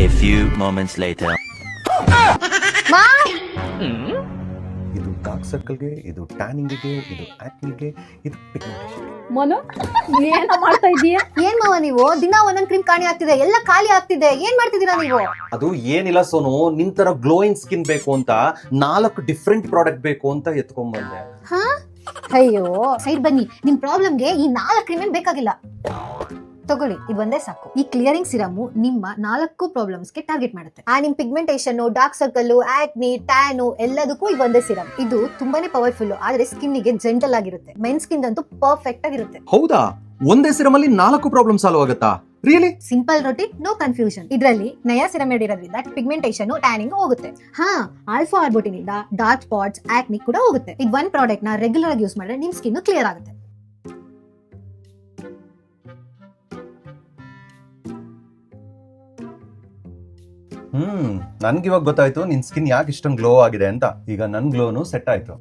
A few moments later. ಇದು dark ಸರ್ಕಲ್ಗೆ, ಇದು ಟ್ಯಾನಿಂಗ್ಗೆ, ಇದು ಆಕ್ನಿಗೆ, ಇದು ಪಿಗ್ಮೆಂಟೇಷನ್. ಮನು ಏನ ಮಾಡ್ತಾ ಇದೀಯಾ? ಏನ್ ಮಾವ ನೀವು ದಿನ ಒಂದೊಂದ್ ಕ್ರೀಮ್ ಕಾಣಿ ಆಗ್ತಿದೆ, ಎಲ್ಲ ಖಾಲಿ ಆಗ್ತಿದೆ, ಏನ್ ಮಾಡ್ತಿದ್ದೀರಾ ನೀವು? ಅದು ಏನಿಲ್ಲ ಸೋನು, ನಿನ್ ತರ ಗ್ಲೋಯಿಂಗ್ ಸ್ಕಿನ್ ಬೇಕು ಅಂತ 4 ಡಿಫ್ರೆಂಟ್ ಪ್ರಾಡಕ್ಟ್ ಬೇಕು ಅಂತ ಎತ್ಕೊಂಡ್ ಬಂದೆ. ಹಾ ಅಯ್ಯೋ ಸೈಡ್ ಬನ್ನಿ, ನಿಮ್ ಪ್ರಾಬ್ಲಮ್ಗೆ ಈ 4 ಕ್ರೀಮ್ ಬೇಕಾಗಿಲ್ಲ. ತಗೊಳ್ಳಿ, ಇದು ಒಂದೇ ಸಾಕು. ಈ ಕ್ಲಿಯರಿಂಗ್ ಸಿರಮ್ ನಿಮ್ಮ 4 ಪ್ರಾಬ್ಲಮ್ಸ್ಗೆ ಟಾರ್ಗೆಟ್ ಮಾಡುತ್ತೆ. ನಿಮ್ ಪಿಗ್ಮೆಂಟೇಷನ್, ಡಾರ್ಕ್ ಸರ್ಕಲ್, ಆಕ್ನಿ, ಟ್ಯಾನು ಎಲ್ಲದಕ್ಕೂ ಇದು ಒಂದೇ ಸಿರಮ್. ಇದು ತುಂಬಾನೇ ಪವರ್ಫುಲ್, ಆದ್ರೆ ಸ್ಕಿನ್ ಗೆ ಜೆಂಟಲ್ ಆಗಿರುತ್ತೆ. ಮೆನ್ ಸ್ಕಿನ್ ಅಂತೂ ಪರ್ಫೆಕ್ಟ್ ಆಗಿರುತ್ತೆ. ಹೌದಾ? ಒಂದೇ ಸಿರಮ್ ಅಲ್ಲಿ 4 ಪ್ರಾಬ್ಲಮ್ ಸಾಲ್ವ್ ಆಗುತ್ತಾ? Really? Simple routine, no confusion. ಇದರಲ್ಲಿ ನಯಾ ಸಿರಮೇಡ್ ಇರೋದ್ರಿಂದ ಪಿಗ್ಮೆಂಟೇಷನ್, ಟ್ಯಾನಿಂಗ್ ಹೋಗುತ್ತೆ. ಆಲ್ಫಾ ಆರ್ಬುಟಿನ್ ಇಂದ ಡಾರ್ಕ್ ಸ್ಪಾಟ್ಸ್, ಆಕ್ನಿ ಕೂಡ ಹೋಗುತ್ತೆ. ಇದು ಒಂದ್ ಪ್ರಾಡಕ್ಟ್ ನ ರೆಗ್ಯುಲರ್ ಆಗಿ ಯೂಸ್ ಮಾಡಿದ್ರೆ ನಿಮ್ ಸ್ಕಿನ್ ಕ್ಲಿಯರ್ ಆಗುತ್ತೆ. ನನ್ಗಿವಾಗ ಗೊತ್ತಾಯ್ತು ನಿನ್ ಸ್ಕಿನ್ ಯಾಕೆ ಇಷ್ಟೊಂದು ಗ್ಲೋ ಆಗಿದೆ ಅಂತ. ಈಗ ನನ್ ಗ್ಲೋನು ಸೆಟ್ ಆಯ್ತು.